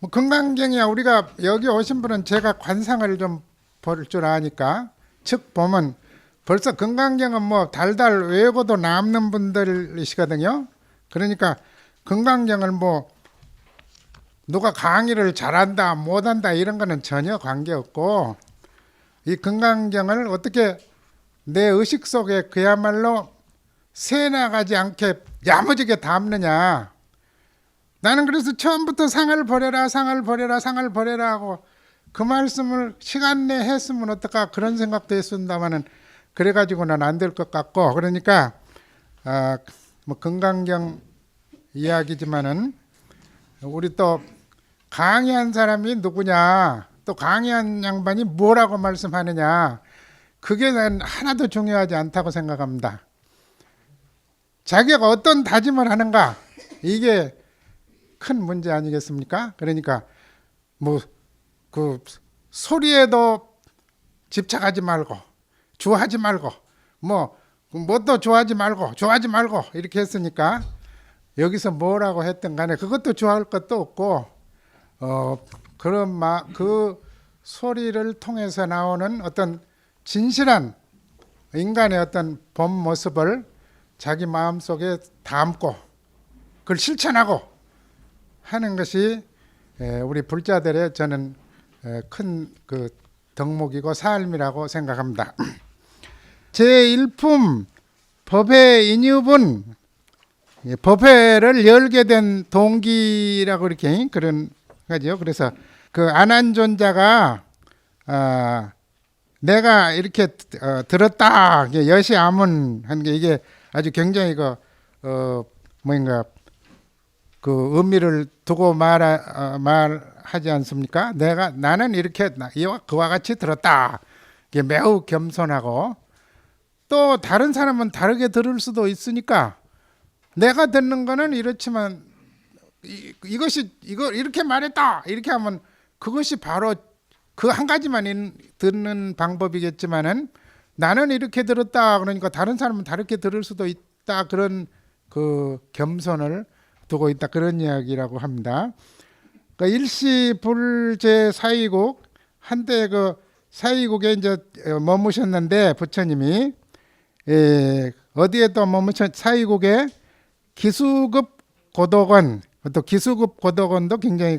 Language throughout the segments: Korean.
뭐 건강경이야 우리가 여기 오신 분은 제가 관상을 좀 볼 줄 아니까 즉 보면 벌써 건강경은 뭐 달달 외우고도 남는 분들이시거든요. 그러니까 건강경을 뭐 누가 강의를 잘한다 못한다 이런 거는 전혀 관계없고 이 건강경을 어떻게 내 의식 속에 그야말로 새나가지 않게 야무지게 담느냐. 나는 그래서 처음부터 상을 버려라 상을 버려라 상을 버려라 하고 그 말씀을 시간 내에 했으면 어떨까 그런 생각도 했습니다마는 그래가지고는 안 될 것 같고 그러니까 뭐 건강경 이야기지만은 우리 또 강의한 사람이 누구냐 또 강의한 양반이 뭐라고 말씀하느냐 그게 난 하나도 중요하지 않다고 생각합니다. 자기가 어떤 다짐을 하는가 이게 큰 문제 아니겠습니까? 그러니까 뭐 그 소리에도 집착하지 말고 좋아하지 말고 뭣도 좋아하지 말고 이렇게 했으니까 여기서 뭐라고 했든 간에 그것도 좋아할 것도 없고 그 소리를 통해서 나오는 어떤 진실한 인간의 어떤 본 모습을 자기 마음속에 담고 그걸 실천하고 하는 것이 우리 불자들의 저는 큰 그 덕목이고 삶이라고 생각합니다. 제1품 법회 인유분 법회를 열게 된 동기라고 이렇게 그런 거죠. 그래서 그 안한존자가 내가 이렇게 들었다 여시아문 한 게 이게 아주 굉장히 뭔가 그 의미를 두고 말하지 않습니까? 나는 이렇게 이와 그와 같이 들었다. 이게 매우 겸손하고 또 다른 사람은 다르게 들을 수도 있으니까 내가 듣는 거는 이렇지만 이거 이렇게 말했다 이렇게 하면 그것이 바로 그 한 가지만 듣는 방법이겠지만은 나는 이렇게 들었다 그러니까 다른 사람은 다르게 들을 수도 있다 그런 그 겸손을 두고 있다 그런 이야기라고 합니다. 그러니까 일시불제 사위국 한때 그 사위국에 이제 머무셨는데 부처님이 어디에 또 머무셨 사위국에 기수급 고덕원 또 기수급 고덕원도 굉장히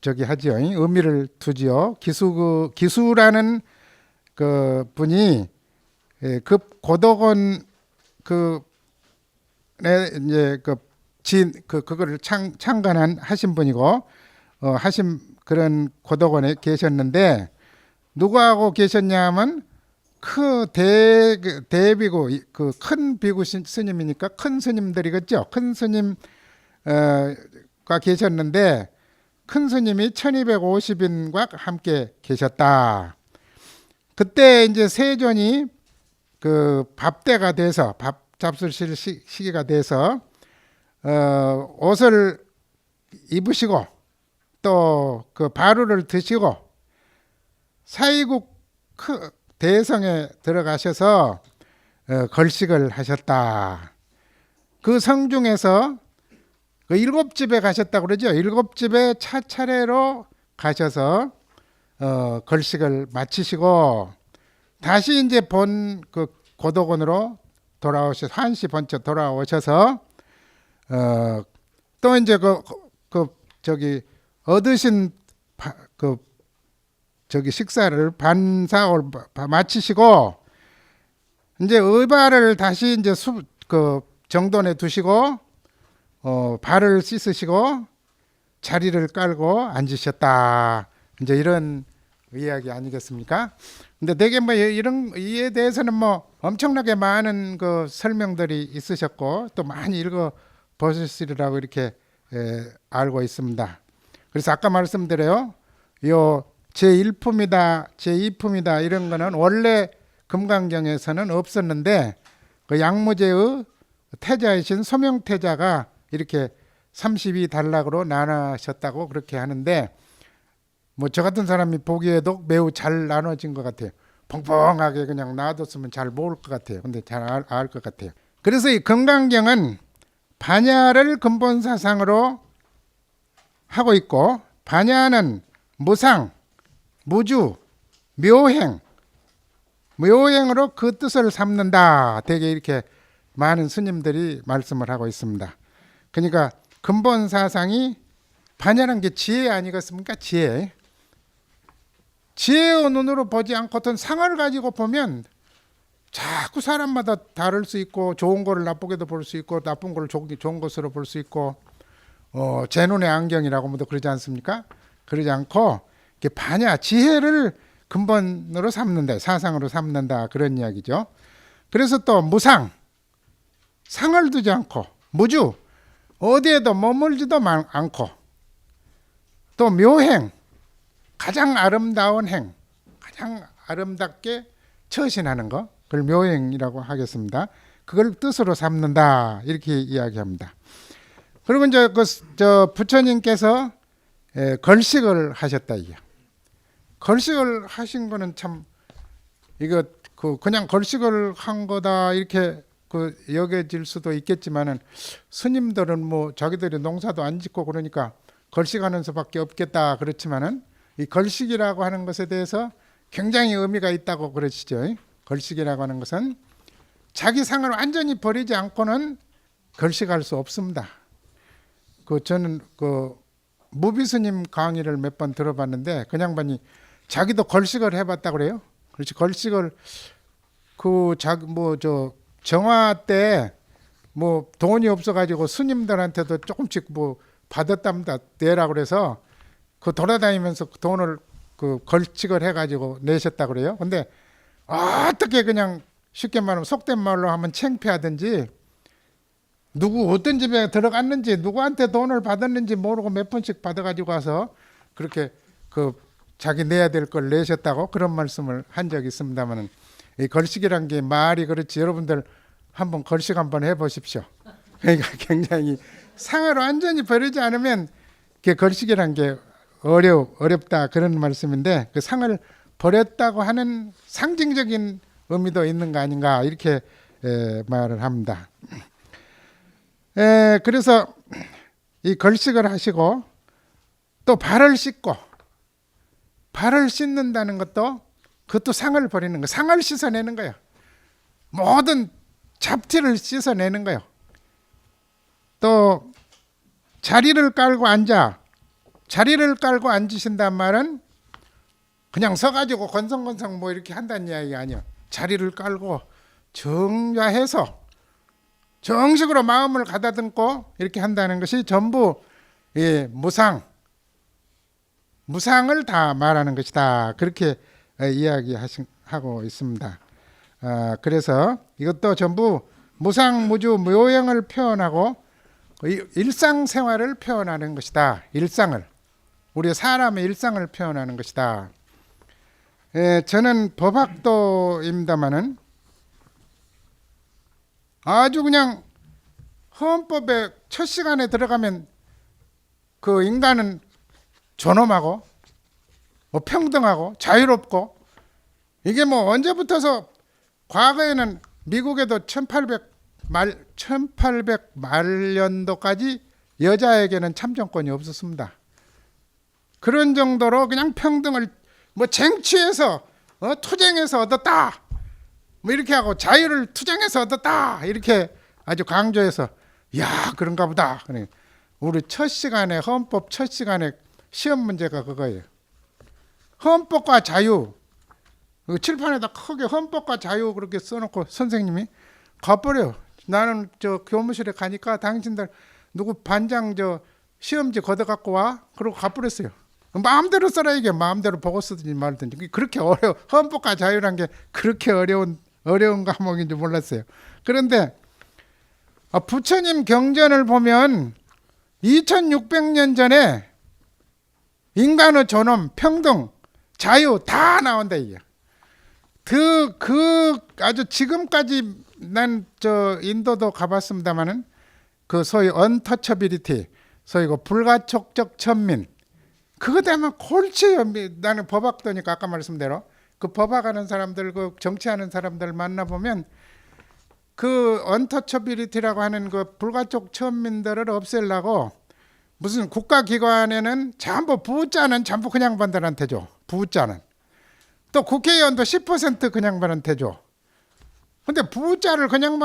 저기 하지요 의미를 두지요. 기수라는 그 분이 급 고덕원 이제 그거를 창간한 하신 분이고 하신 그런 고덕원에 계셨는데 누구하고 계셨냐면 그 대비구 그 큰 비구 스님이니까 큰 스님들이겠죠. 큰 스님과 계셨는데 큰 스님이 1250인과 함께 계셨다. 그때 이제 세존이 그 밥때가 돼서 밥 잡수실 시기가 돼서 옷을 입으시고 또 그 바루를 드시고 사위국 대성에 들어가셔서 걸식을 하셨다. 그 성중에서 그 7집에 가셨다고 그러죠. 7집에 차차례로 가셔서 걸식을 마치시고 다시 이제 본 그 고덕원으로 돌아오셔서 한시 번째 돌아오셔서 또 이제 저기 얻으신 저기 식사를 반사를 마치시고 이제 의발을 다시 이제 정돈에 두시고 발을 씻으시고 자리를 깔고 앉으셨다. 이제 이런 이야기 아니겠습니까? 근데 되게 뭐 이런 이에 대해서는 뭐 엄청나게 많은 그 설명들이 있으셨고 또 많이 읽어 보셨으리라고 이렇게 알고 있습니다. 그래서 아까 말씀드려요. 요 제1품이다, 제2품이다 이런 거는 원래 금강경에서는 없었는데 그 양무제의 태자이신 소명태자가 이렇게 32단락으로 나누셨다고 그렇게 하는데 뭐 저 같은 사람이 보기에도 매우 잘 나눠진 것 같아요. 펑펑하게 그냥 놔뒀으면 잘 모를 것 같아요. 근데 잘 알 것 같아요. 그래서 이 금강경은 반야를 근본 사상으로 하고 있고, 반야는 무상, 무주, 묘행, 묘행으로 그 뜻을 삼는다. 되게 이렇게 많은 스님들이 말씀을 하고 있습니다. 그러니까 근본 사상이 반야라는 게 지혜 아니겠습니까? 지혜. 지혜의 눈으로 보지 않고든 상을 가지고 보면 자꾸 사람마다 다를 수 있고, 좋은 거를 나쁘게도 볼 수 있고, 나쁜 걸 좋은 것으로 볼 수 있고, 제 눈의 안경이라고 뭐도 그러지 않습니까? 그러지 않고 반야, 지혜를 근본으로 삼는다, 사상으로 삼는다, 그런 이야기죠. 그래서 또 무상, 상을 두지 않고, 무주, 어디에도 머물지도 않고, 또 묘행, 가장 아름다운 행, 가장 아름답게 처신하는 거, 그걸 묘행이라고 하겠습니다. 그걸 뜻으로 삼는다, 이렇게 이야기합니다. 그리고 이제 부처님께서 걸식을 하셨다, 이게. 걸식을 하신 거는 참 이거 그냥 걸식을 한 거다 이렇게 여겨질 수도 있겠지만은, 스님들은 뭐 자기들이 농사도 안 짓고 그러니까 걸식하는 수밖에 없겠다 그렇지만은, 이 걸식이라고 하는 것에 대해서 굉장히 의미가 있다고 그러시죠. 걸식이라고 하는 것은 자기 상을 완전히 버리지 않고는 걸식할 수 없습니다. 저는 무비스님 강의를 몇 번 들어봤는데, 그 양반이 자기도 걸식을 해봤다 그래요. 그렇지, 걸식을 정화 때 뭐 돈이 없어가지고 스님들한테도 조금씩 뭐 받았답니다. 내라 그래서 돌아다니면서 돈을 걸식을 해가지고 내셨다 그래요. 근데 어떻게 그냥 쉽게 말하면 속된 말로 하면 창피하든지, 누구 어떤 집에 들어갔는지 누구한테 돈을 받았는지 모르고 몇 푼씩 받아가지고 와서 그렇게 자기 내야 될 걸 내셨다고 그런 말씀을 한 적이 있습니다만은, 이 걸식이란 게 말이 그렇지, 여러분들 한번 걸식 한번 해보십시오. 그러니까 굉장히 상을 완전히 버리지 않으면 걸식이란 게 어렵다, 그런 말씀인데, 그 상을 버렸다고 하는 상징적인 의미도 있는 거 아닌가, 이렇게 말을 합니다. 그래서 이 걸식을 하시고, 또 발을 씻고, 발을 씻는다는 그것도 상을 버리는 거, 상을 씻어내는 거예요. 모든 잡티를 씻어내는 거예요. 또 자리를 깔고 앉으신단 말은 그냥 서가지고 건성건성 뭐 이렇게 한다는 이야기 아니에요. 자리를 깔고 정좌해서 정식으로 마음을 가다듬고 이렇게 한다는 것이 전부 무상을 다 말하는 것이다, 그렇게 이야기하고 있습니다. 그래서 이것도 전부 무상, 무주, 묘행을 표현하고 일상생활을 표현하는 것이다. 우리 사람의 일상을 표현하는 것이다. 저는 법학도입니다마는 아주 그냥 헌법의 첫 시간에 들어가면 인간은 존엄하고 평등하고 자유롭고, 이게 뭐 언제부터서, 과거에는 미국에도 1800말년도까지 여자에게는 참정권이 없었습니다. 그런 정도로 그냥 평등을 쟁취해서 투쟁해서 얻었다, 뭐 이렇게 하고, 자유를 투쟁해서 얻었다, 이렇게 아주 강조해서, 야, 그런가 보다. 우리 첫 시간에, 헌법 첫 시간에 시험 문제가 그거예요. 헌법과 자유, 칠판에다 크게 헌법과 자유 그렇게 써놓고 선생님이 가버려. 나는 교무실에 가니까 당신들 누구 반장 시험지 걷어갖고 와, 그러고 가버렸어요. 마음대로 써라, 이게 마음대로 보고 쓰든지 말든지. 그렇게 헌법과 자유란 게 그렇게 어려운 과목인지 몰랐어요. 그런데 부처님 경전을 보면 2600년 전에 인간의 존엄, 평등, 자유 다 나온다, 이게. 아주 지금까지 난 인도도 가봤습니다만은, 소위 언터처빌리티, 소위 불가촉적 천민, 그거 되면 골치예요. 나는 법학도니까 아까 말씀대로 법학하는 사람들, 정치하는 사람들 만나보면 언터처빌리티라고 하는 불가촉 천민들을 없애려고 무슨 국가기관에는 전부 부자는 전부 그냥 반들한테 줘. 부자는. 또 국회의원도 10% 그냥 반한테 줘. 근데 부자를 그냥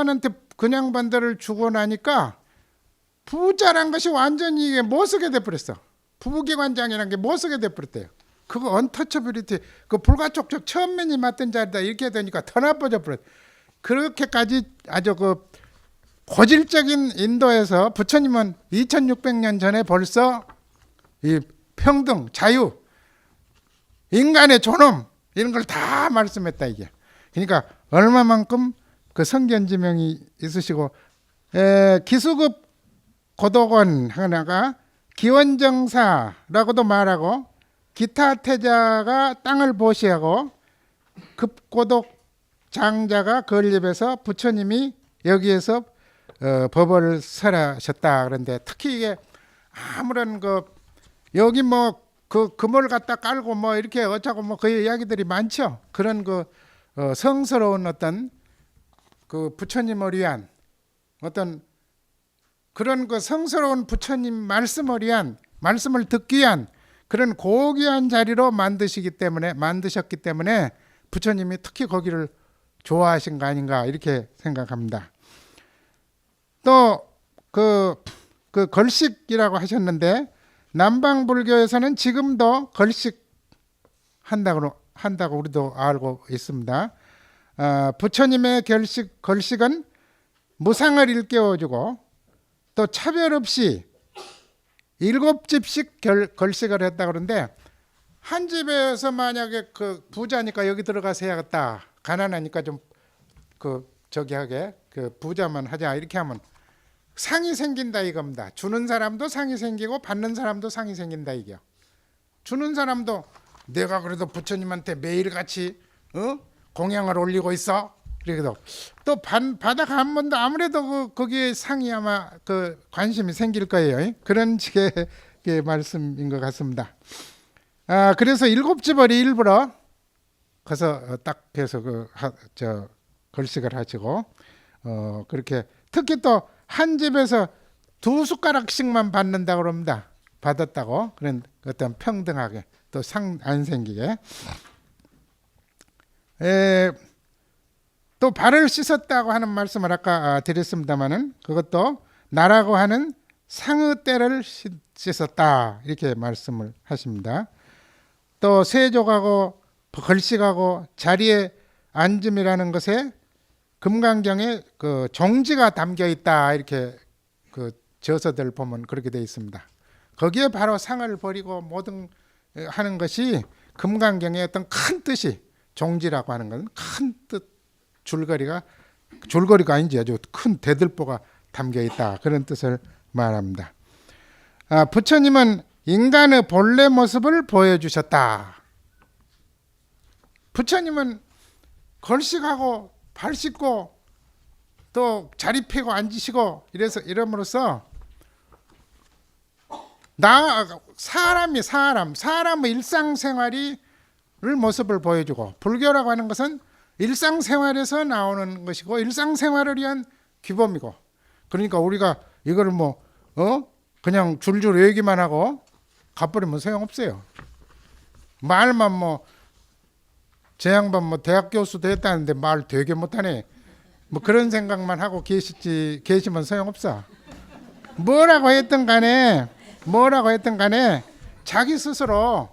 반들을 주고 나니까 부자란 것이 완전히 이게 못 쓰게 돼버렸어. 부부기관장이라는 게 못 쓰게 돼버렸대요. 그거 언터처빌리티, 그 불가촉적 천민이 맡은 자리다 이렇게 되니까 더 나빠져 버렸. 그렇게까지 아주 그 고질적인 인도에서 부처님은 2600년 전에 벌써 이 평등, 자유, 인간의 존엄 이런 걸 다 말씀했다 이게. 그러니까 얼마만큼 그 성견지명이 있으시고 기수급 고도권 하나가 기원정사라고도 말하고 기타 태자가 땅을 보시하고 급고독 장자가 건립해서 부처님이 여기에서 법을 설하셨다. 그런데 특히 이게 아무런 그 여기 뭐 그 금을 갖다 깔고 뭐 이렇게 어쩌고 뭐 그 이야기들이 많죠. 그런 그 성스러운 어떤 그 부처님을 위한 어떤 그런 그 성스러운 부처님 말씀을 위한 말씀을 듣기 위한 그런 고귀한 자리로 만드셨기 때문에 부처님이 특히 거기를 좋아하신 거 아닌가 이렇게 생각합니다. 또 그 걸식이라고 하셨는데 남방 불교에서는 지금도 걸식 한다고 우리도 알고 있습니다. 부처님의 걸식은 무상을 일깨워주고 또 차별 없이 7집씩 걸식을 했다 그러는데 한 집에서 만약에 그 부자니까 여기 들어가서 해야겠다. 가난하니까 좀 그 저기 하게 그 부자만 하자 이렇게 하면 상이 생긴다 이겁니다. 주는 사람도 상이 생기고 받는 사람도 상이 생긴다 이게요. 주는 사람도 내가 그래도 부처님한테 매일같이 공양을 올리고 있어. 그래도 또 받아가면 아무래도 거기에 상이 아마 그 관심이 생길 거예요. 그런 식의 말씀인 것 같습니다. 그래서 7집을 일부러 가서 딱 해서 걸식을 하시고 그렇게 특히 또 한 집에서 2숟가락씩만 받는다고 합니다. 받았다고 그런 어떤 평등하게 또 상 안 생기게. 또 발을 씻었다고 하는 말씀을 아까 드렸습니다마는 그것도 나라고 하는 상의 때를 씻었다 이렇게 말씀을 하십니다. 또 세족하고 걸식하고 자리에 앉음이라는 것에 금강경에 그 종지가 담겨 있다 이렇게 그 저서들 보면 그렇게 되어 있습니다. 거기에 바로 상을 버리고 모든 하는 것이 금강경의 어떤 큰 뜻이 종지라고 하는 것은 큰 뜻 줄거리가 아닌지 아주 큰 대들보가 담겨 있다 그런 뜻을 말합니다. 부처님은 인간의 본래 모습을 보여주셨다. 부처님은 걸식하고 발 씻고 또 자리 펴고 앉으시고 이름으로써 사람의 일상생활을 모습을 보여주고 불교라고 하는 것은 일상생활에서 나오는 것이고 일상생활을 위한 규범이고 그러니까 우리가 이거를 그냥 줄줄 외우기만 하고 가버리면 소용없어요. 말만 제 양반 대학 교수도 했다는데 말 되게 못하네. 그런 생각만 하고 계시면 소용없어. 뭐라고 했든 간에 자기 스스로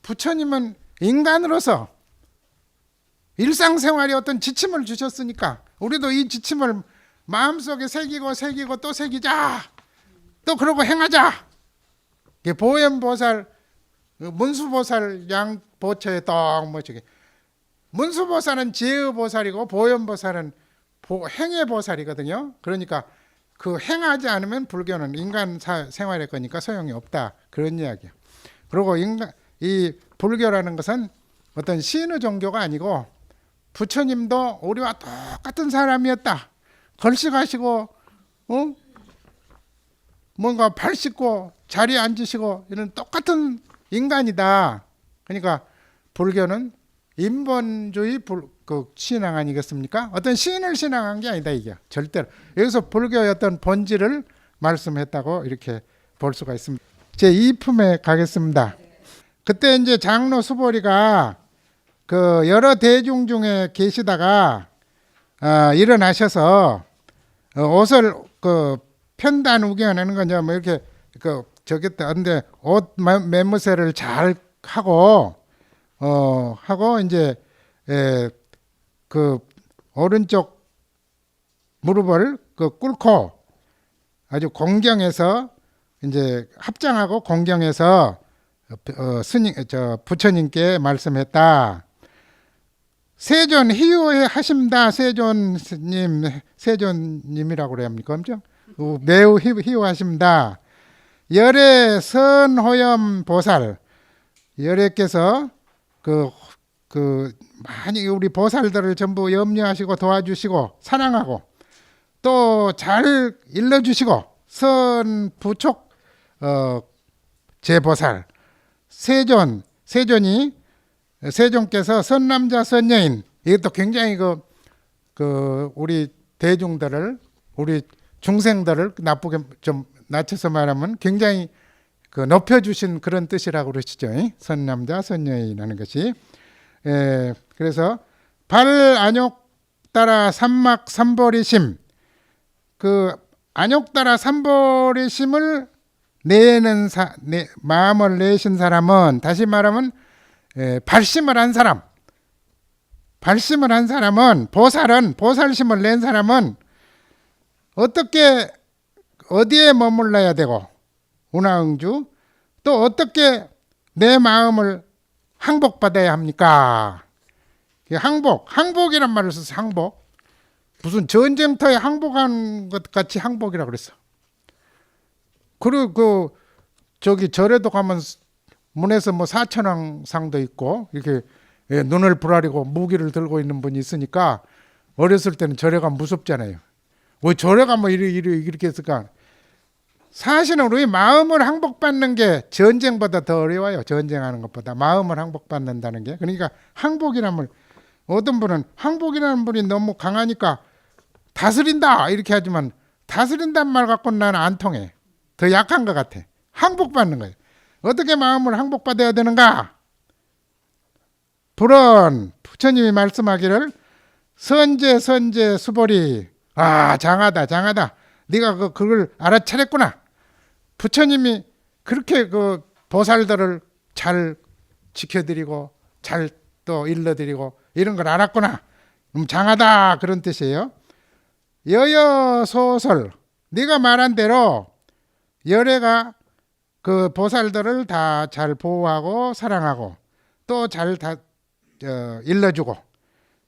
부처님은 인간으로서 일상생활에 어떤 지침을 주셨으니까 우리도 이 지침을 마음속에 새기고 또 새기자. 또 그러고 행하자. 보현보살 문수보살 양보처에 딱 멋지게 문수보살은 지혜보살이고 보현보살은 행의 보살이거든요. 그러니까 그 행하지 않으면 불교는 인간 생활의 거니까 소용이 없다 그런 이야기야. 그리고 이 불교라는 것은 어떤 신의 종교가 아니고 부처님도 우리와 똑같은 사람이었다. 걸식하시고 뭔가 발 씻고 자리에 앉으시고 이런 똑같은 인간이다. 그러니까 불교는 인본주의 그 신앙 아니겠습니까? 어떤 신을 신앙한 게 아니다 이게 절대로. 여기서 불교의 어떤 본질을 말씀했다고 이렇게 볼 수가 있습니다. 제 2품에 가겠습니다. 그때 이제 장로 수보리가 그 여러 대중 중에 계시다가 일어나셔서 옷을 그 편단 우겨내는 거냐 뭐 이렇게 그 저기 때인데 옷 매무새를 잘 하고 하고 이제 그 오른쪽 무릎을 그 꿇고 아주 공경해서 이제 합장하고 공경해서 스님 부처님께 말씀했다. 세존 희유하십니다. 세존님이라고 그래야 합니까? 엄청 매우 희유하십니다. 열애 선호염 보살 열애께서 그 많이 우리 보살들을 전부 염려하시고 도와주시고 사랑하고 또 잘 일러주시고 선 부촉 제보살 세존께서 선남자 선여인 이것도 굉장히 그 우리 대중들을 우리 중생들을 나쁘게 좀 낮춰서 말하면 굉장히 그 높여주신 그런 뜻이라고 그러시죠. 선남자 선여인이라는 것이. 그래서 발안욕 따라 삼막 삼보리심 그 안욕 따라 삼보리심을 내는 마음을 내신 사람은 다시 말하면 발심을 한 사람은 보살심을 낸 사람은 어디에 머물러야 되고 운하응주 또 어떻게 내 마음을 항복받아야 합니까? 항복이란 말을 써서 항복 무슨 전쟁터에 항복한 것 같이 항복이라고 그랬어. 그리고 저기 절에도 가면 문에서 뭐 사천왕상도 있고 이렇게 눈을 부라리고 무기를 들고 있는 분이 있으니까 어렸을 때는 절에 가면 무섭잖아요. 왜 절에 가면 이렇게 했을까? 사실은 우리 마음을 항복받는 게 전쟁보다 더 어려워요. 전쟁하는 것보다 마음을 항복받는다는 게. 그러니까 항복이란 말 어떤 분은 항복이라는 분이 너무 강하니까 다스린다 이렇게 하지만 다스린다는 말 갖고는 나는 안 통해. 더 약한 것 같아. 항복받는 거예요. 어떻게 마음을 항복받아야 되는가? 불언 부처님이 말씀하기를 선제 수보리 장하다 네가 그걸 알아차렸구나. 부처님이 그렇게 그 보살들을 잘 지켜드리고 잘 또 일러드리고 이런 걸 알았구나. 장하다 그런 뜻이에요. 여여소설 네가 말한 대로 열애가 그 보살들을 다 잘 보호하고 사랑하고 또 잘 일러주고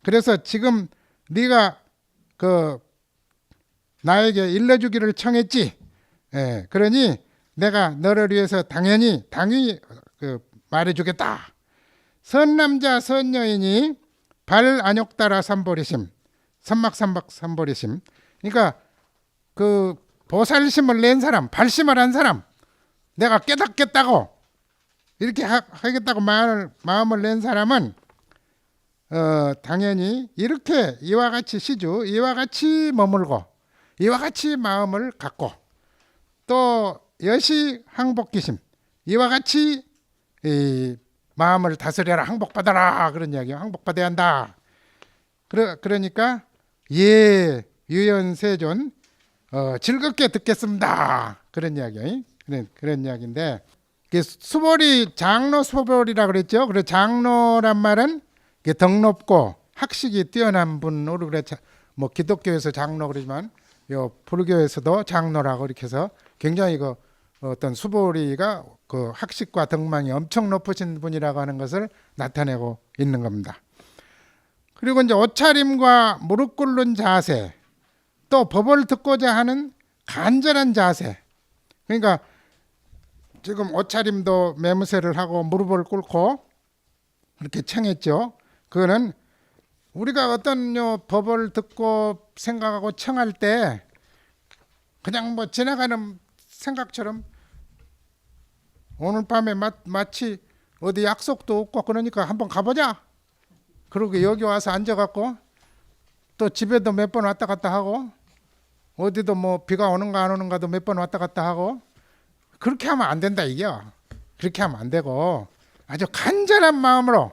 그래서 지금 네가 그 나에게 일러주기를 청했지. 그러니 내가 너를 위해서 당연히 그 말해주겠다. 선남자 선여인이 발안욕 따라 삼보리심 삼막 삼보리심 그러니까 그 보살심을 낸 사람 발심을 한 사람 내가 깨닫겠다고 이렇게 하겠다고 마음을 낸 사람은 당연히 이렇게 이와 같이 시주 이와 같이 머물고 이와 같이 마음을 갖고 또 여시 항복기심 이와 같이 이 마음을 다스려라 항복받아라 그런 이야기예요. 항복받아야 한다. 그러니까 유연세존 즐겁게 듣겠습니다. 그런 이야기예요. 그런 이야기인데 수보리 장로 수보리라 그랬죠. 그래서 장로란 말은 덕 높고 학식이 뛰어난 분으로 그랬죠. 뭐 기독교에서 장로 그러지만 불교에서도 장로라고 이렇게 해서 굉장히 그 어떤 수보리가 그 학식과 덕망이 엄청 높으신 분이라고 하는 것을 나타내고 있는 겁니다. 그리고 이제 옷차림과 무릎 꿇는 자세, 또 법을 듣고자 하는 간절한 자세. 그러니까 지금 옷차림도 매무새를 하고 무릎을 꿇고 이렇게 청했죠. 그거는 우리가 어떤 법을 듣고 생각하고 청할 때 그냥 뭐 지나가는 생각처럼 오늘 밤에 마치 어디 약속도 없고 그러니까 한번 가보자. 그리고 여기 와서 앉아갖고 또 집에도 몇 번 왔다 갔다 하고 어디도 뭐 비가 오는가 안 오는가도 몇 번 왔다 갔다 하고 그렇게 하면 안 된다 이게요. 그렇게 하면 안 되고 아주 간절한 마음으로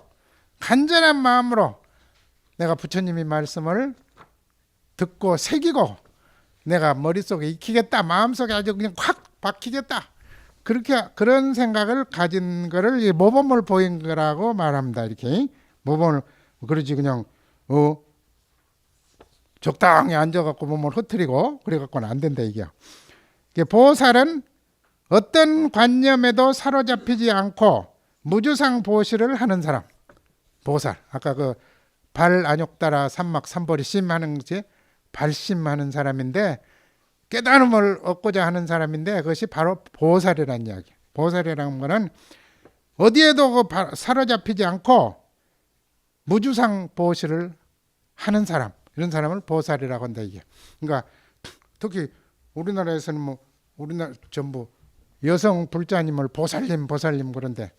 내가 부처님의 말씀을 듣고 새기고 내가 머릿속에 익히겠다, 마음속에 아주 그냥 확 박히겠다, 그렇게 그런 생각을 가진 거를 이 모범을 보인 거라고 말합니다. 이렇게 모범을, 그러지 그냥 적당히 앉아갖고 몸을 흐트리고 그래갖고는 안 된다 이게요. 보살은 어떤 관념에도 사로잡히지 않고 무주상 보시를 하는 사람, 보살. 아까 그 발안욕따라 삼막 삼보리심 하는 것이 발심하는 사람인데, 깨달음을 얻고자 하는 사람인데, 그것이 바로 보살이라는 이야기. 보살이라는 거는 어디에도 사로잡히지 않고 무주상 보시를 하는 사람, 이런 사람을 보살이라고 한다 이게. 그러니까 특히 우리나라에서는 뭐 우리나라 전부 여성 불자님을 보살님 그런데,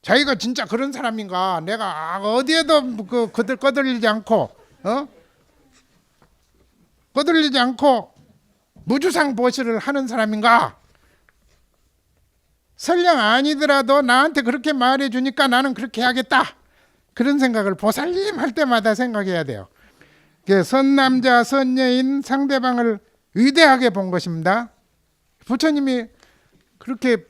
자기가 진짜 그런 사람인가, 내가 어디에도 거들리지 않고 거들리지 않고 무주상 보시를 하는 사람인가, 설령 아니더라도 나한테 그렇게 말해 주니까 나는 그렇게 해야겠다, 그런 생각을 보살님 할 때마다 생각해야 돼요. 선남자 선녀인 상대방을 위대하게 본 것입니다. 부처님이 그렇게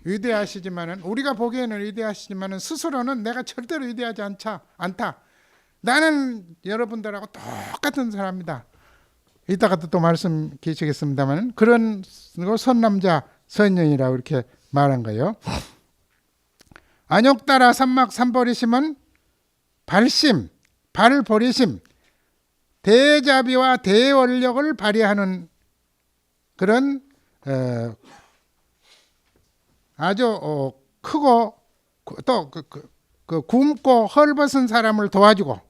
위대하시지만은, 우리가 보기에는 위대하시지만은 스스로는 내가 절대로 위대하지 않다. 나는 여러분들하고 똑같은 사람이다. 이따가도 또 말씀 계시겠습니다만, 그런 선남자 선녀이라고 이렇게 말한 거예요. 안욕따라 삼막 삼보리심은 발심, 발보리심, 대자비와 대원력을 발휘하는 그런 아주 크고 또 굶고 헐벗은 사람을 도와주고,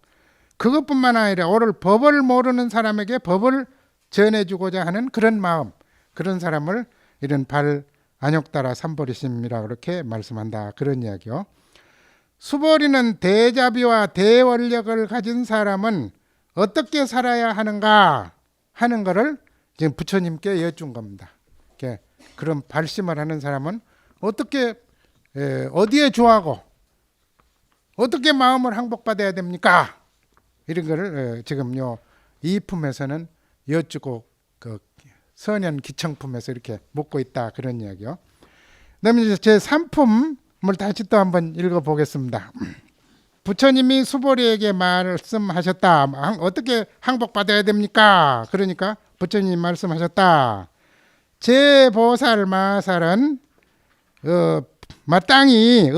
그것뿐만 아니라 오늘 법을 모르는 사람에게 법을 전해주고자 하는 그런 마음, 그런 사람을 이런 안욕따라 삼보리심이라고 그렇게 말씀한다, 그런 이야기요. 수보리는 대자비와 대원력을 가진 사람은 어떻게 살아야 하는가 하는 것을 지금 부처님께 여쭌 겁니다. 그런 발심을 하는 사람은 어떻게, 어디에 주하고 어떻게 마음을 항복받아야 됩니까? 이런 거를 지금 이 품에서는 여쭈고 그 선현 기청품에서 이렇게 묻고 있다, 그런 이야기요. 그다음에 이제 제 3품을 다시 또 한번 읽어보겠습니다. 부처님이 수보리에게 말씀하셨다. 어떻게 항복받아야 됩니까? 그러니까 부처님이 말씀하셨다. 제 보살 마살은 마땅히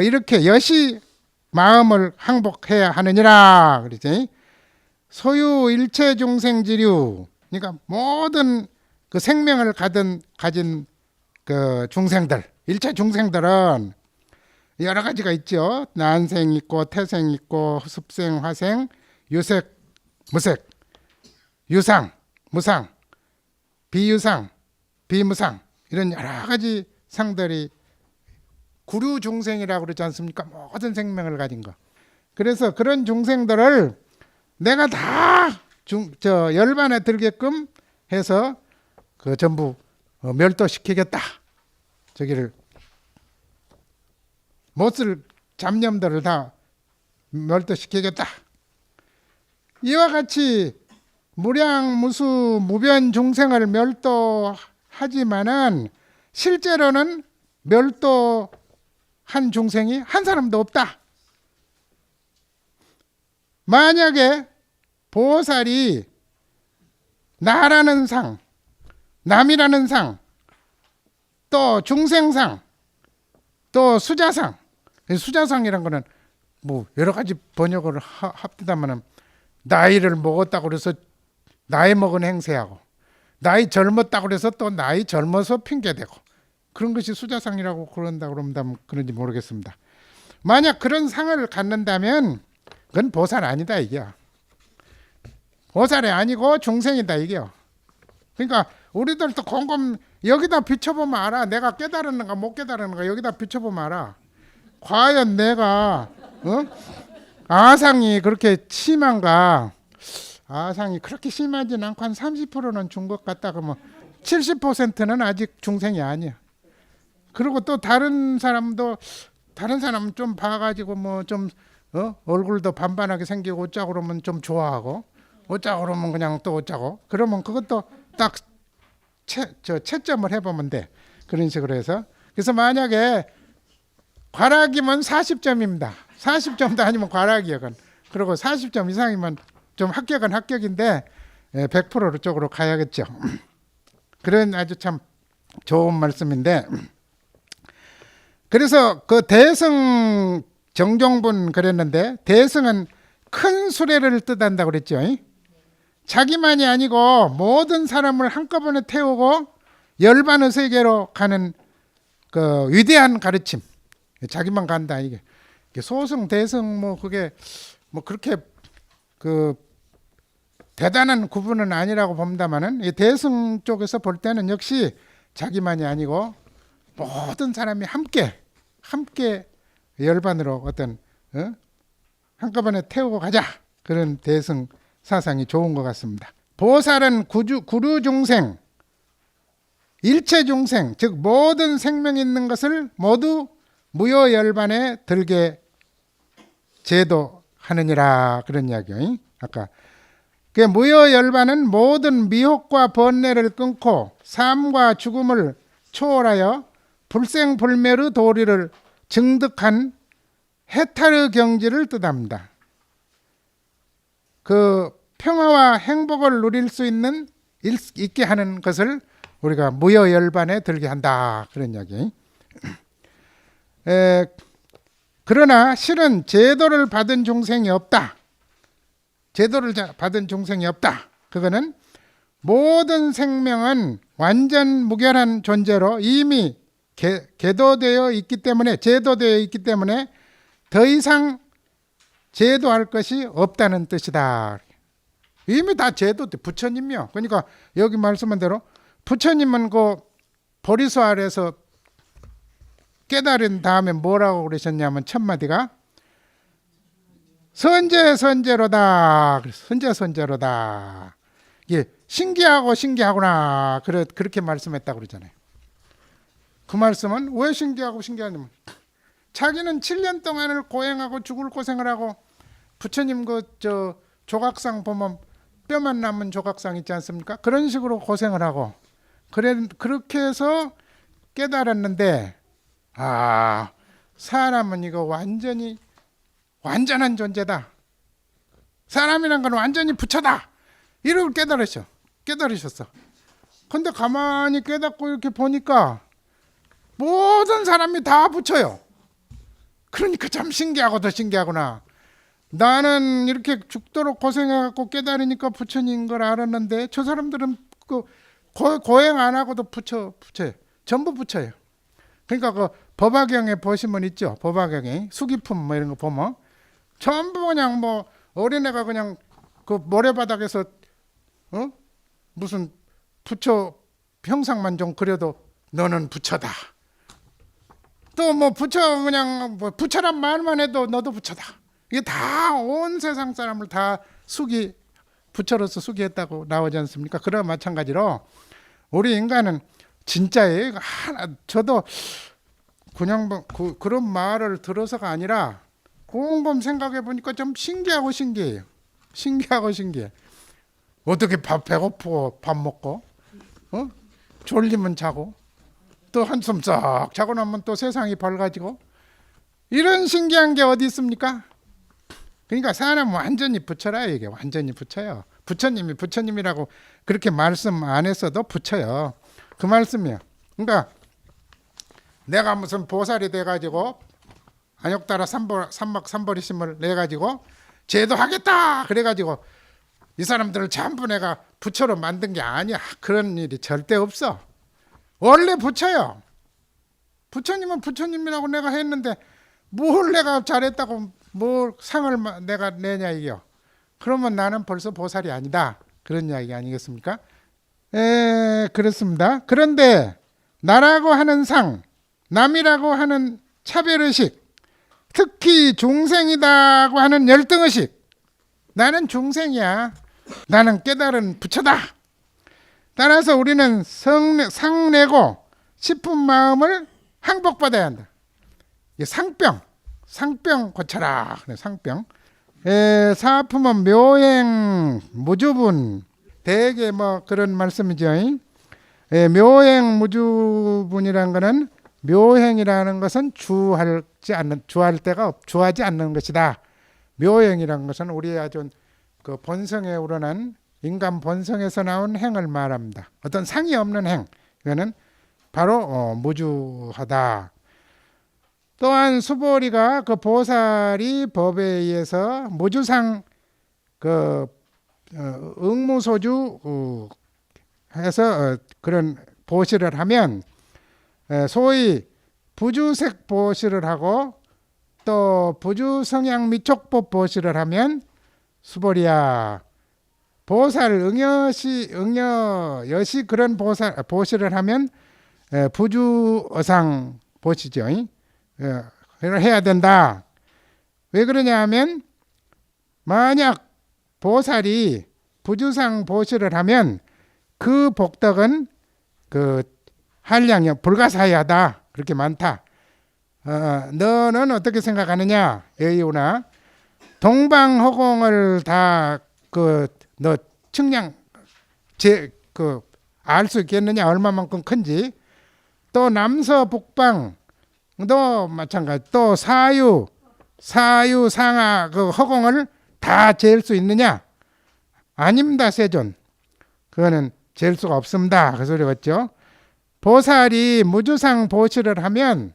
이렇게 여시 마음을 항복해야 하느니라. 그러지? 소유 일체 중생지류, 그러니까 모든 그 생명을 가진 그 중생들, 일체 중생들은 여러 가지가 있죠. 난생 있고 태생 있고 습생, 화생, 유색, 무색, 유상, 무상, 비유상, 비무상, 이런 여러 가지 상들이 구류 중생이라고 그러지 않습니까? 모든 생명을 가진 거. 그래서 그런 중생들을 내가 다 열반에 들게끔 해서 그 전부 멸도시키겠다. 저기를 못쓸 잡념들을 다 멸도시키겠다. 이와 같이 무량무수 무변 중생을 멸도하지만은 실제로는 멸도한 중생이 한 사람도 없다. 만약에 보살이 나라는 상, 남이라는 상, 또 중생상, 또 수자상, 수자상이란 거는 뭐 여러 가지 번역을 합디다마는 나이를 먹었다고 그래서 나이 먹은 행세하고, 나이 젊었다고 그래서 또 나이 젊어서 핑계대고, 그런 것이 수자상이라고 그런다 그러면 그런지 모르겠습니다. 만약 그런 상을 갖는다면 그건 보살 아니다 이게요. 보살이 아니고 중생이다 이게요. 그러니까 우리들도 곰곰 여기다 비춰보면 알아. 내가 깨달았는가 못 깨달았는가 여기다 비춰보면 알아. 과연 내가 아상이 그렇게 심한가? 아상이 그렇게 심하진 않고 한 30%는 준 것 같다 그러면 70%는 아직 중생이 아니야. 그리고 또 다른 사람은 좀 봐가지고 뭐 좀 얼굴도 반반하게 생기고 어쩌고 그러면 좀 좋아하고 어쩌고 그러면 그냥 또 어쩌고 그러면 그것도 딱 채점을 해보면 돼. 그런 식으로 해서 그래서 만약에 과락이면 40점입니다. 40점도 아니면 과락이야. 그리고 40점 이상이면 좀 합격은 합격인데 100% 쪽으로 가야겠죠. 그런 아주 참 좋은 말씀인데 그래서 그 대승 정종분 그랬는데 대승은 큰 수레를 뜻한다고 그랬죠. 자기만이 아니고 모든 사람을 한꺼번에 태우고 열반의 세계로 가는 그 위대한 가르침. 자기만 간다 이게 소승 대승 뭐 그게 뭐 그렇게 그 대단한 구분은 아니라고 봅니다만은 이 대승 쪽에서 볼 때는 역시 자기만이 아니고 모든 사람이 함께 열반으로 어떤 한꺼번에 태우고 가자 그런 대승 사상이 좋은 것 같습니다. 보살은 구류 중생, 일체 중생 즉 모든 생명 있는 것을 모두 무효열반에 들게 제도하느니라 그런 이야기요. 아까 그 무효열반은 모든 미혹과 번뇌를 끊고 삶과 죽음을 초월하여 불생불멸의 도리를 증득한 해탈의 경지를 뜻합니다. 그 평화와 행복을 누릴 수 있게 하는 것을 우리가 무효열반에 들게 한다 그런 이야기. 그러나 실은 제도를 받은 중생이 없다. 제도를 받은 중생이 없다. 그거는 모든 생명은 완전 무결한 존재로 이미 제도되어 있기 때문에 더 이상 제도할 것이 없다는 뜻이다. 이미 다 제도돼. 부처님이요. 그러니까 여기 말씀한 대로 부처님은 그 보리수 아래서 깨달은 다음에 뭐라고 그러셨냐면 첫 마디가 선제로다. 선제로다. 이게 신기하구나. 그렇게 말씀했다고 그러잖아요. 그 말씀은 왜 신기하냐면 자기는 7년 동안을 고행하고 죽을 고생을 하고 부처님 조각상 보면 뼈만 남은 조각상 있지 않습니까? 그런 식으로 고생을 하고 그렇게 해서 깨달았는데 사람은 이거 완전한 존재다. 사람이란 건 완전히 부처다. 이걸 깨달으셨어. 근데 가만히 깨닫고 이렇게 보니까 모든 사람이 다 부처요. 그러니까 참 신기하고 더 신기하구나. 나는 이렇게 죽도록 고생해갖고 깨달으니까 부처인 걸 알았는데 저 사람들은 고행 안 하고도 부처예요. 전부 부처예요. 그러니까 그 법화경에 보시면 있죠. 법화경에 수기품 뭐 이런 거 보면 전부 그냥 뭐 어린애가 그냥 그 모래바닥에서 무슨 부처 형상만 좀 그려도 너는 부처다. 또 뭐 부처 그냥 뭐 부처란 말만 해도 너도 부처다. 이게 다 온 세상 사람을 다 부처로서 수기했다고 나오지 않습니까? 그러나 마찬가지로 우리 인간은 진짜예요. 저도 그냥 뭐 그런 말을 들어서가 아니라 곰곰 생각해 보니까 좀 신기해요. 신기해. 어떻게 배고프고 밥 먹고 졸리면 자고 또 한숨 싹 자고 나면 또 세상이 밝아지고 이런 신기한 게 어디 있습니까? 그러니까 사람은 완전히 부처라. 이게 완전히 부처예요. 부처님이 부처님이라고 그렇게 말씀 안 했어도 부처요. 그 말씀이에요. 그러니까 내가 무슨 보살이 돼가지고 안욕따라 삼박삼보리심을 내가지고 제도하겠다 그래가지고 이 사람들을 전부 내가 부처로 만든 게 아니야. 그런 일이 절대 없어. 원래 부처요. 부처님은 부처님이라고 내가 했는데 뭘 내가 잘했다고 뭘 상을 내가 내냐 이게요. 그러면 나는 벌써 보살이 아니다. 그런 이야기 아니겠습니까? 그렇습니다. 그런데 나라고 하는 상, 남이라고 하는 차별의식, 특히 중생이다고 하는 열등의식. 나는 중생이야. 나는 깨달은 부처다. 따라서 우리는 상내고 싶은 마음을 항복받아야 한다. 상병 고쳐라. 상병. 사품은 묘행 무주분. 대개 뭐 그런 말씀이죠. 묘행 무주분이라는 것은 묘행이라는 것은 주하지 않는 것이다. 묘행이라는 것은 우리의 아주 그 본성에 우러난 인간 본성에서 나온 행을 말합니다. 어떤 상이 없는 행, 이거는 바로 무주하다. 또한 수보리가 그 보살이 법에 의해서 무주상 그 응무소주 해서 그런 보시를 하면 소위 부주색 보시를 하고 또 부주성향 미촉법 보시를 하면 수보리야 보살 응여여시 그런 보시를 하면 부주어상 보시죠. 그걸 해야 된다. 왜 그러냐 하면 만약 보살이 부주상 보시를 하면 그 복덕은 그 한량이 불가사의하다. 그렇게 많다. 너는 어떻게 생각하느냐? 여의우나 동방허공을 다 너 측량 알 수 있겠느냐? 얼마만큼 큰지. 또 남서북방 또 마찬가지. 또 사유 상하 그 허공을 다 잴 수 있느냐? 아닙니다, 세존. 그거는 잴 수가 없습니다. 그 소리였죠. 보살이 무주상 보시를 하면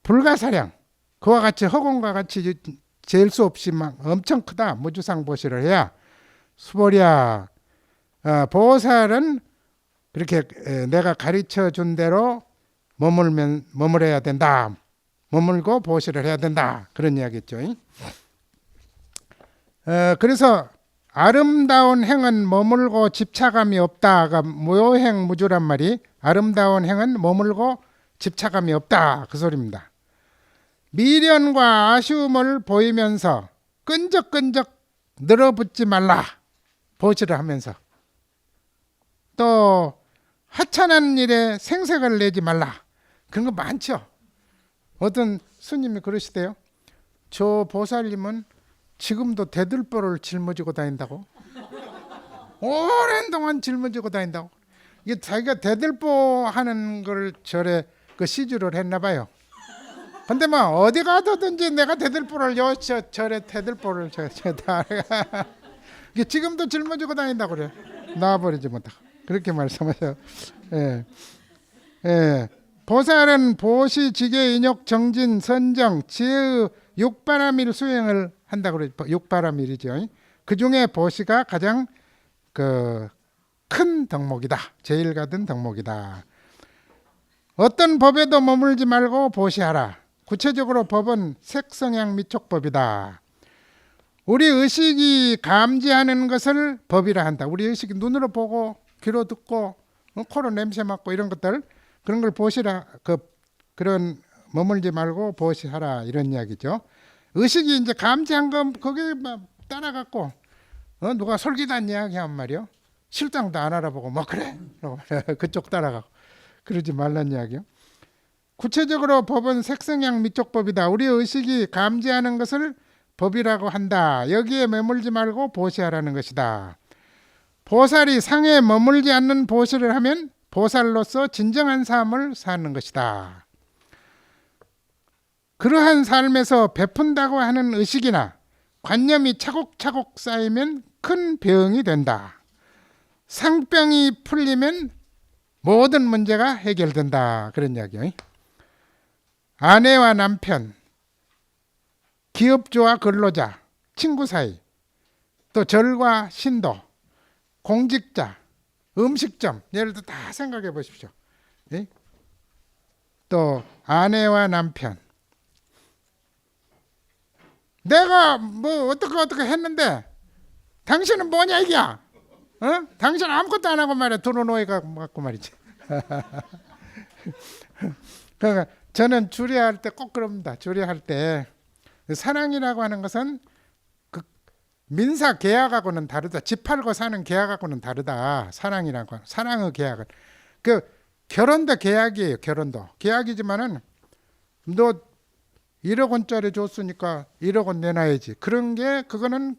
불가사량 그와 같이 허공과 같이 잴 수 없이 막 엄청 크다. 무주상 보시를 해야 수보리야 보살은 그렇게 내가 가르쳐 준 대로 머물어야 된다. 머물고 보시를 해야 된다. 그런 이야기겠죠. 그래서 아름다운 행은 머물고 집착감이 없다가 묘행 무주란 말이 아름다운 행은 머물고 집착감이 없다. 그 소리입니다. 미련과 아쉬움을 보이면서 끈적끈적 늘어붙지 말라. 보시를 하면서 또 하찮은 일에 생색을 내지 말라. 그런 거 많죠. 어떤 스님이 그러시대요. 저 보살님은 지금도 대들보를 짊어지고 다닌다고. 오랜 동안 짊어지고 다닌다고. 이게 자기가 대들보 하는 걸 절에 그 시주를 했나 봐요. 근데 뭐 어디 가든지 내가 대들보를 절에 대들보를 다 이게 지금도 짊어지고 다닌다고 그래요. 놔버리지 못하고. 그렇게 말씀하셔요. 보살은 보시, 지계, 인욕, 정진, 선정, 지혜의 육바라밀 수행을 한다고 그래요. 육바라밀이죠. 그 중에 보시가 가장 큰 덕목이다. 제일 가든 덕목이다. 어떤 법에도 머물지 말고 보시하라. 구체적으로 법은 색성향 미촉법이다. 우리 의식이 감지하는 것을 법이라 한다. 우리 의식이 눈으로 보고 귀로 듣고 코로 냄새 맡고 이런 것들 그런 걸 보시라. 그런 머물지 말고 보시하라 이런 이야기죠. 의식이 이제 감지한 건 거기에 따라갖고 누가 솔깃한 이야기 한 말이요. 실장도 안 알아보고 뭐 그래 그쪽 따라가고 그러지 말란 이야기요. 구체적으로 법은 색성향 미촉법이다. 우리 의식이 감지하는 것을 법이라고 한다. 여기에 머물지 말고 보시하라는 것이다. 보살이 상에 머물지 않는 보시를 하면 보살로서 진정한 삶을 사는 것이다. 그러한 삶에서 베푼다고 하는 의식이나 관념이 차곡차곡 쌓이면 큰 병이 된다. 상병이 풀리면 모든 문제가 해결된다. 그런 이야기요. 아내와 남편, 기업주와 근로자, 친구 사이, 또 절과 신도, 공직자, 음식점, 예를 들어 다 생각해 보십시오. 또 아내와 남편, 내가 뭐 어떻게 했는데 당신은 뭐냐 이게야? 당신 아무것도 안 하고 말이야. 도로노이가 갖고 말이지. 그러니까 저는 주례할 때 꼭 그럽니다. 주례할 때 사랑이라고 하는 것은 그 민사 계약하고는 다르다. 집 팔고 사는 계약하고는 다르다. 사랑이라고 하는, 사랑의 계약은 그 결혼도 계약이에요. 결혼도 계약이지만은 너 1억 원짜리 줬으니까 1억 원 내놔야지. 그런 게 그거는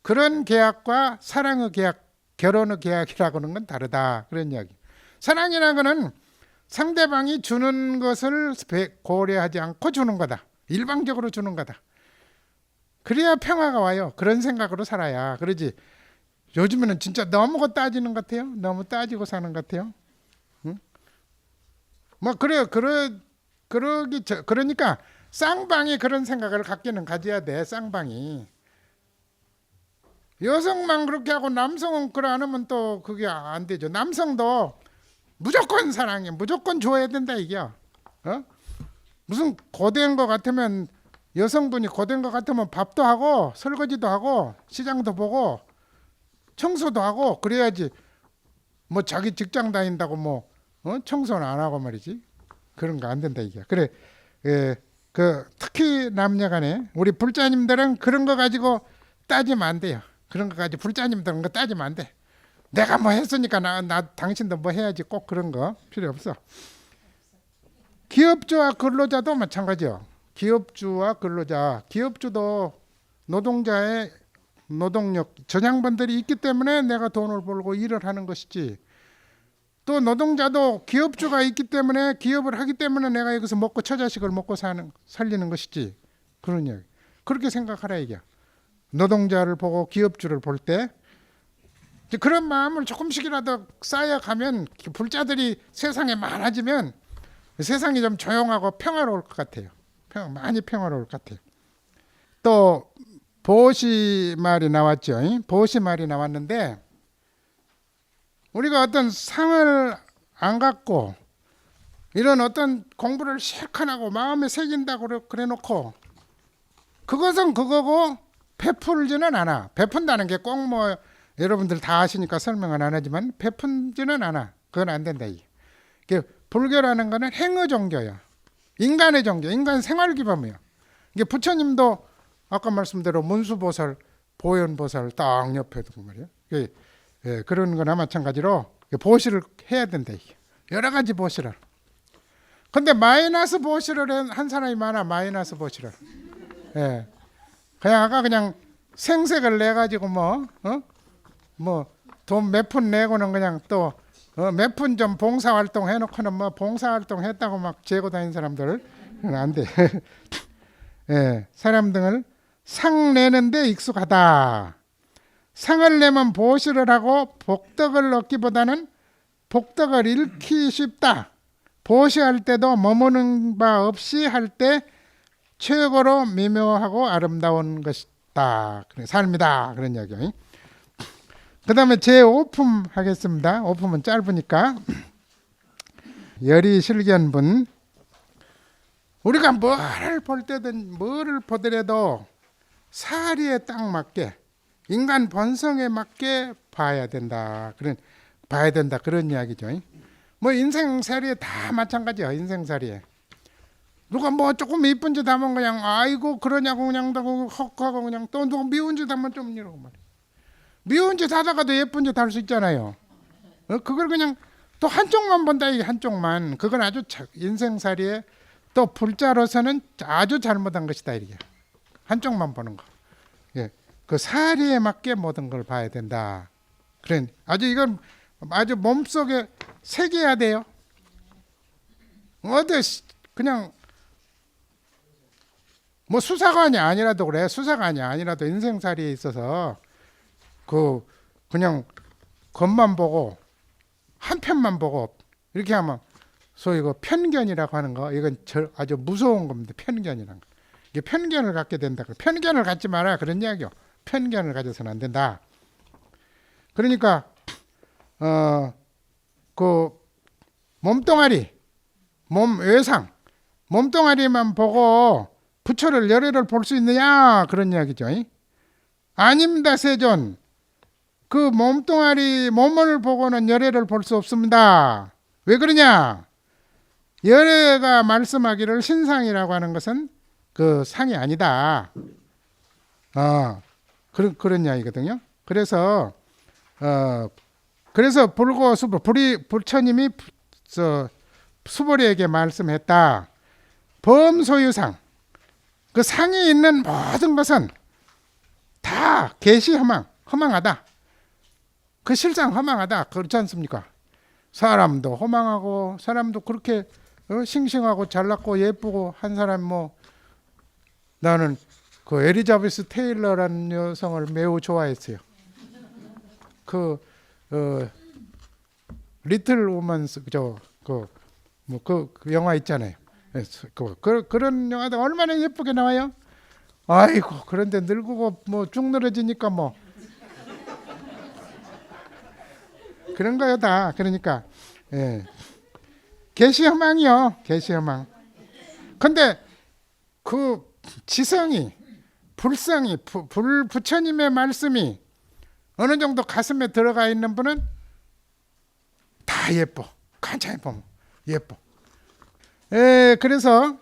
그런 계약과 사랑의 계약, 결혼의 계약이라고 하는 건 다르다. 그런 이야기. 사랑이라는 거는 상대방이 주는 것을 고려하지 않고 주는 거다. 일방적으로 주는 거다. 그래야 평화가 와요. 그런 생각으로 살아야. 그러지. 요즘에는 진짜 너무 따지는 것 같아요. 너무 따지고 사는 것 같아요. 응? 뭐 그러니까 쌍방이 그런 생각을 갖기는 가져야 돼. 쌍방이. 여성만 그렇게 하고 남성은 그래 안 하면 또 그게 안 되죠. 남성도 무조건 사랑해, 무조건 줘야 된다 이게. 무슨 고된 것 같으면 여성분이 고된 것 같으면 밥도 하고 설거지도 하고 시장도 보고 청소도 하고 그래야지. 뭐 자기 직장 다닌다고 뭐 청소는 안 하고 말이지. 그런 거 안 된다 이게. 그래, 그 특히 남녀간에 우리 불자님들은 그런 거 가지고 따지면 안 돼요. 그런 거 가지고 불자님들은 거 따지면 안 돼. 내가 뭐 했으니까 나 당신도 뭐 해야지. 꼭 그런 거 필요 없어. 기업주와 근로자도 마찬가지요. 기업주와 근로자, 기업주도 노동자의 노동력, 전향반들이 있기 때문에 내가 돈을 벌고 일을 하는 것이지. 또 노동자도 기업주가 있기 때문에 기업을 하기 때문에 내가 여기서 먹고 처자식을 먹고 살리는 것이지. 그런 이야기. 그렇게 생각하라 이게. 노동자를 보고 기업주를 볼 때 그런 마음을 조금씩이라도 쌓여가면 불자들이 세상에 많아지면 세상이 좀 조용하고 평화로울 것 같아요. 많이 평화로울 것 같아요. 또 보시 말이 나왔죠. 보시 말이 나왔는데 우리가 어떤 상을 안 갖고 이런 어떤 공부를 실컷 하고 마음에 새긴다고 그래 놓고 그것은 그거고 베풀지는 않아. 베푼다는 게 꼭 뭐 여러분들 다 아시니까 설명은 안 하지만 베푼지는 않아. 그건 안 된다. 이게 불교라는 거는 행의 종교야. 인간의 종교, 인간 생활 기반이야. 이게 부처님도 아까 말씀대로 문수보살, 보현보살 딱 옆에 두고 말이야. 그런 거나 마찬가지로 보시를 해야 된다. 이게. 여러 가지 보시를. 근데 마이너스 보시를 한 사람이 많아. 마이너스 보시를. 그냥 아까 그냥 생색을 내 가지고 뭐 돈 몇 푼 내고는 그냥 또 몇 푼 좀 봉사활동 해놓고는 뭐 봉사활동 했다고 막 재고 다니는 사람들 안 돼. 사람들을 상 내는데 익숙하다. 상을 내면 보시를 하고 복덕을 얻기보다는 복덕을 잃기 쉽다. 보시할 때도 머무는 바 없이 할 때 최고로 미묘하고 아름다운 것이다. 삶이다. 그런 이야기요. 그 다음에 제 5품 하겠습니다. 5품은 짧으니까. 열의실견분. 우리가 뭐를 볼 때든 뭐를 보더라도 사리에 딱 맞게 인간 본성에 맞게 봐야 된다. 그런 이야기죠. 뭐 인생살이에 다 마찬가지야. 인생살이에. 누가 뭐 조금 이쁜 짓 하면 그냥 아이고 그러냐고 그냥 헉하고 그냥 또 누가 미운 짓 하면 좀 이러고 말이야. 미운 짓 하다가도 예쁜 짓 할 수 있잖아요. 그걸 그냥 또 한쪽만 본다. 이게 한쪽만. 그건 아주 인생살이에 또 불자로서는 아주 잘못한 것이다. 이게 한쪽만 보는 거. 그 사리에 맞게 모든 걸 봐야 된다. 그래. 이건 아주 몸속에 새겨야 돼요. 어디 그냥 뭐 수사관이 아니라도 그래. 수사관이 아니라도 인생살이에 있어서 그냥 겉만 보고 한편만 보고 이렇게 하면 소위 그 편견이라고 하는 거, 이건 아주 무서운 겁니다. 편견이란 거. 이게 편견을 갖게 된다. 편견을 갖지 마라. 그런 이야기요. 편견을 가져서는 안 된다. 그러니까 그 몸뚱아리, 몸 외상, 몸뚱아리만 보고 부처를 열애를 볼 수 있느냐 그런 이야기죠. 아닙니다. 세존. 그 몸뚱아리 몸을 보고는 열애를 볼 수 없습니다. 왜 그러냐? 열애가 말씀하기를 신상이라고 하는 것은 그 상이 아니다. 그런 이야기거든요. 그래서 그래서 불고수부 부처님이 수보리에게 말씀했다. 범소유상, 그 상이 있는 모든 것은 다 계시 허망하다. 그 실상 허망하다. 그렇지 않습니까? 사람도 허망하고 사람도 그렇게 싱싱하고 잘났고 예쁘고 한 사람 나는 그 엘리자베스 테일러라는 여성을 매우 좋아했어요. 그 리틀 우먼스 그 영화 있잖아요. 그런 영화도 얼마나 예쁘게 나와요. 아이고 그런데 늙고 쭉 늘어지니까 그런 거요 다. 그러니까 계시허망이요. 계시허망. 근데 그 지성이 불성이 부처님의 말씀이 어느 정도 가슴에 들어가 있는 분은 다 예뻐. 간장히 보면 예뻐. 그래서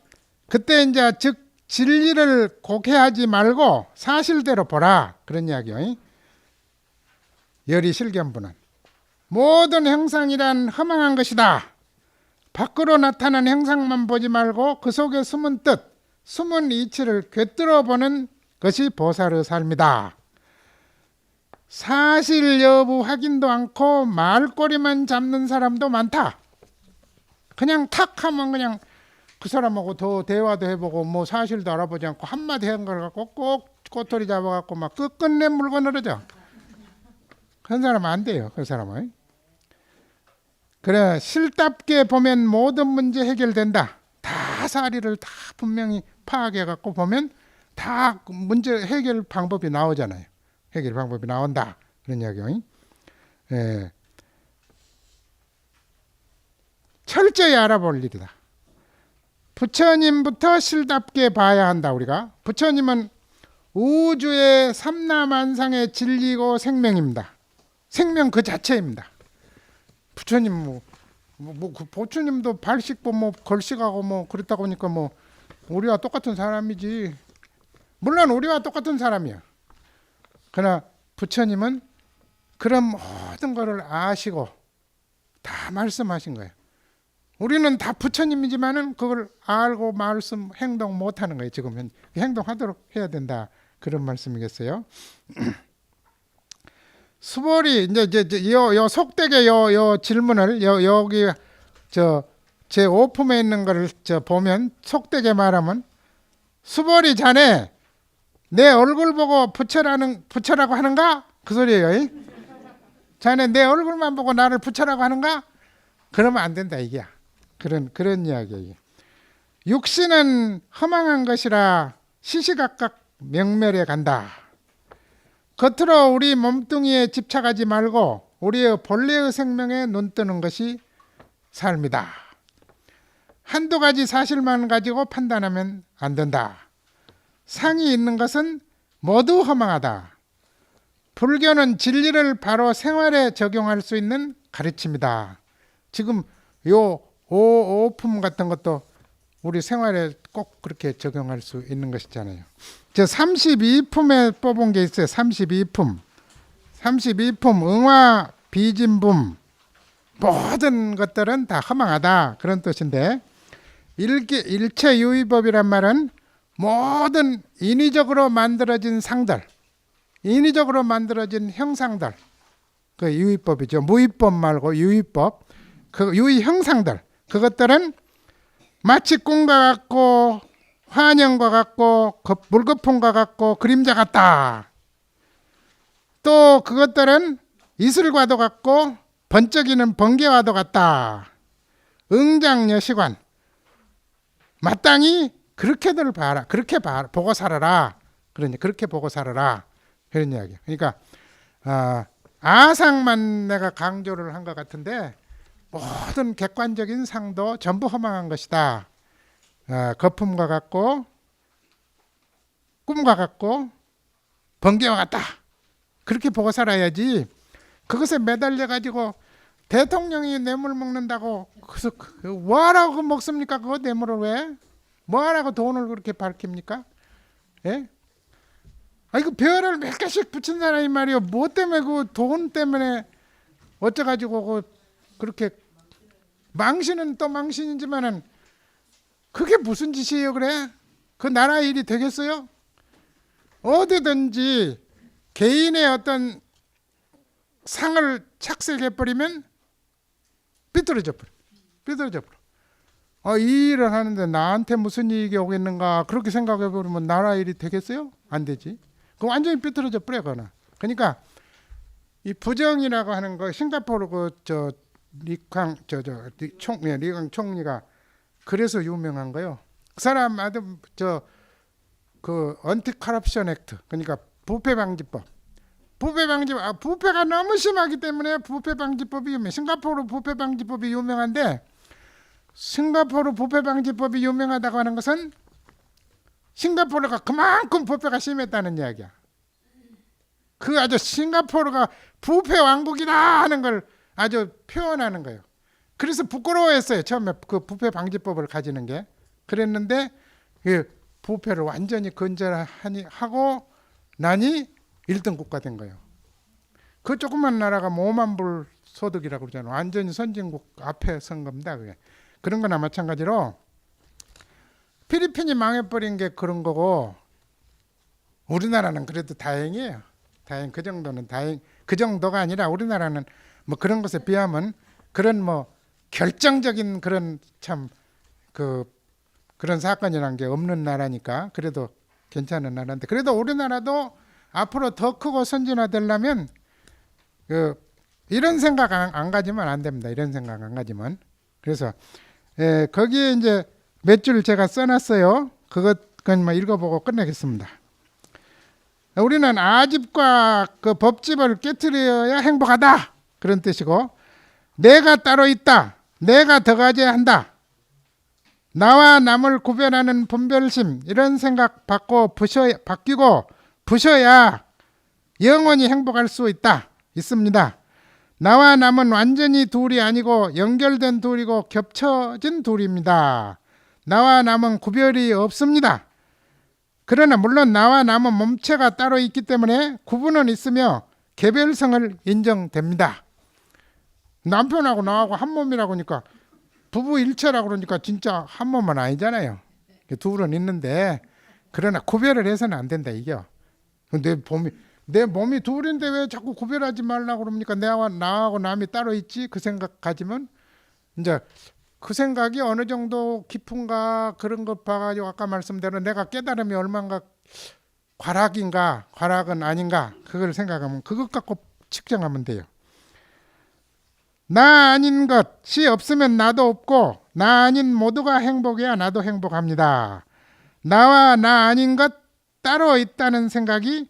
그때 이제 즉 진리를 곡해하지 말고 사실대로 보라. 그런 이야기요. 열이실견부는 모든 형상이란 허망한 것이다. 밖으로 나타난 형상만 보지 말고 그 속에 숨은 뜻, 숨은 이치를 꿰뚫어 보는 것이 보살의 삶이다. 사실 여부 확인도 않고 말꼬리만 잡는 사람도 많다. 그냥 탁 하면 그냥 그 사람하고 더 대화도 해보고 사실도 알아보지 않고 한마디 한 걸 갖고 꼭 꼬투리 잡아갖고 막 끝끝내 물고 늘어져. 그런 사람은 안 돼요. 그 사람은. 그래 실답게 보면 모든 문제 해결된다. 다 사리를 다 분명히 파악해갖고 보면 다 문제 해결 방법이 나오잖아요. 해결 방법이 나온다. 그런 이야기요. 철저히 알아볼 일이다. 부처님부터 실답게 봐야 한다. 우리가 부처님은 우주의 삼라만상의 진리고 생명입니다. 생명 그 자체입니다. 부처님 부처님도 발식보 걸식하고 그랬다고 하니까 우리와 똑같은 사람이지. 물론 우리와 똑같은 사람이야. 그러나 부처님은 그런 모든 것을 아시고 다 말씀하신 거예요. 우리는 다 부처님이지만은 그걸 알고 말씀 행동 못하는 거예요. 지금 행동하도록 해야 된다. 그런 말씀이겠어요. 수보리 이제 요 속되게 요 질문을 여기 제 오품에 있는 거를 보면 속되게 말하면 수보리 자네 내 얼굴 보고 부처라고 하는가? 그 소리예요. 자네 내 얼굴만 보고 나를 부처라고 하는가? 그러면 안 된다 이게야. 그런 이야기예요. 육신은 허망한 것이라 시시각각 명멸해 간다. 겉으로 우리 몸뚱이에 집착하지 말고 우리의 본래의 생명에 눈뜨는 것이 삶이다. 한두 가지 사실만 가지고 판단하면 안 된다. 상이 있는 것은 모두 허망하다. 불교는 진리를 바로 생활에 적용할 수 있는 가르침이다. 지금 요 오품 같은 것도 우리 생활에 꼭 그렇게 적용할 수 있는 것이잖아요. 저 32품에 뽑은 게 있어요. 32품. 응화 비진품. 모든 것들은 다 허망하다. 그런 뜻인데 일체 유의법이란 말은 모든 인위적으로 만들어진 상들, 인위적으로 만들어진 형상들, 그 유의법이죠. 무의법 말고 유의법. 그 유의 형상들. 그것들은 마치 꿈과 같고 환영과 같고 물거품과 같고 그림자 같다. 또 그것들은 이슬과도 같고 번쩍이는 번개와도 같다. 응장여시관. 마땅히 그렇게들 봐라. 보고 살아라. 그렇게 보고 살아라. 그런 이야기. 그러니까 아상만 내가 강조를 한 것 같은데 모든 객관적인 상도 전부 허망한 것이다. 거품과 같고 꿈과 같고 번개와 같다. 그렇게 보고 살아야지. 그것에 매달려 가지고 대통령이 뇌물 먹는다고 그래서 뭐하라고 먹습니까? 그거 뇌물을 왜? 뭐하라고 돈을 그렇게 밝힙니까? 예? 이거 별을 몇 개씩 붙인 사람이 말이요. 뭐 때문에 그 돈 때문에 어쩌가지고 그렇게 망신은 또 망신이지만은 그게 무슨 짓이에요, 그래? 그 나라 일이 되겠어요? 어디든지 개인의 어떤 상을 착색해버리면 삐뚤어져 버려. 이 일을 하는데 나한테 무슨 이익이 오겠는가 그렇게 생각해버리면 나라 일이 되겠어요? 안 되지. 그 완전히 삐뚤어져 버려 그거는. 그러니까 이 부정이라고 하는 거 싱가포르 리강 총리가 그래서 유명한 거요. 그 사람 아주 언티 커럽션 액트, 그러니까 부패 방지법. 부패가 너무 심하기 때문에 부패 방지법이 유명해. 싱가포르 부패 방지법이 유명한데, 싱가포르 부패 방지법이 유명하다고 하는 것은 싱가포르가 그만큼 부패가 심했다는 이야기야. 그 아주 싱가포르가 부패 왕국이다 하는 걸 아주 표현하는 거예요. 그래서 부끄러워했어요. 처음에 그 부패 방지법을 가지는 게. 그랬는데 부패를 완전히 근절하고 나니 1등 국가 된 거예요. 그 조그만 나라가 5만 불 소득이라고 그러잖아요. 완전히 선진국 앞에 선 겁니다. 그게. 그런 거나 마찬가지로 필리핀이 망해버린 게 그런 거고, 우리나라는 그래도 다행이에요. 그 정도는 그 정도가 아니라 우리나라는 뭐 그런 것에 비하면 그런 뭐 결정적인 그런 그런 사건이란 게 없는 나라니까 그래도 괜찮은 나라인데, 그래도 우리나라도 앞으로 더 크고 선진화되려면 이런 생각 안 가지면 안 됩니다. 이런 생각 안 가지면. 그래서 거기에 이제 몇 줄 제가 써놨어요. 그건 뭐 읽어보고 끝내겠습니다. 우리는 아집과 그 법집을 깨트려야 행복하다 그런 뜻이고, 내가 따로 있다, 내가 더 가져야 한다, 나와 남을 구별하는 분별심, 이런 생각 바뀌고 부셔야 영원히 행복할 수 있습니다. 나와 남은 완전히 둘이 아니고 연결된 둘이고 겹쳐진 둘입니다. 나와 남은 구별이 없습니다. 그러나 물론 나와 남은 몸체가 따로 있기 때문에 구분은 있으며 개별성을 인정됩니다. 남편하고 나하고 한 몸이라고 하니까 부부 일체라고 그러니까 진짜 한 몸은 아니잖아요. 둘은 있는데, 그러나 구별을 해서는 안 된다 이게. 내 몸이 둘인데 왜 자꾸 구별하지 말라고 그럽니까? 나하고 남이 따로 있지? 그 생각 가지면 이제 그 생각이 어느 정도 깊은가 그런 것 봐가지고 아까 말씀대로 내가 깨달음이 얼마인가, 과락은 아닌가, 그걸 생각하면 그것 갖고 측정하면 돼요. 나 아닌 것이 없으면 나도 없고, 나 아닌 모두가 행복해야 나도 행복합니다. 나와 나 아닌 것 따로 있다는 생각이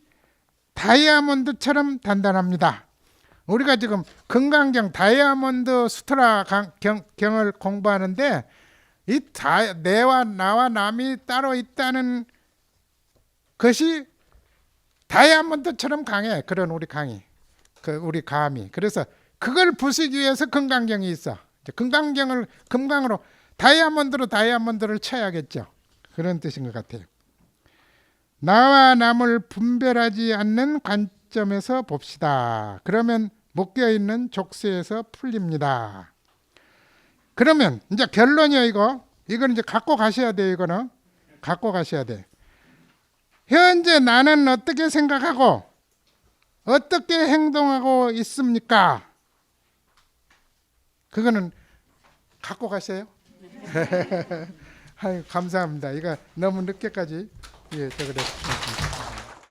다이아몬드처럼 단단합니다. 우리가 지금 금강경 다이아몬드 수트라 경을 공부하는데, 내와 나와 남이 따로 있다는 것이 다이아몬드처럼 강해. 그런 우리 우리 감이. 그래서 그걸 부수기 위해서 금강경이 있어. 금강으로 다이아몬드를 쳐야겠죠. 그런 뜻인 것 같아요. 나와 남을 분별하지 않는 관점에서 봅시다. 그러면 묶여있는 족쇄에서 풀립니다. 그러면 이제 결론이요. 이건 이제 갖고 가셔야 돼요. 이거는 갖고 가셔야 돼. 현재 나는 어떻게 생각하고 어떻게 행동하고 있습니까? 그거는 갖고 가세요. 아유, 감사합니다. 이거 너무 늦게까지 그랬습니다.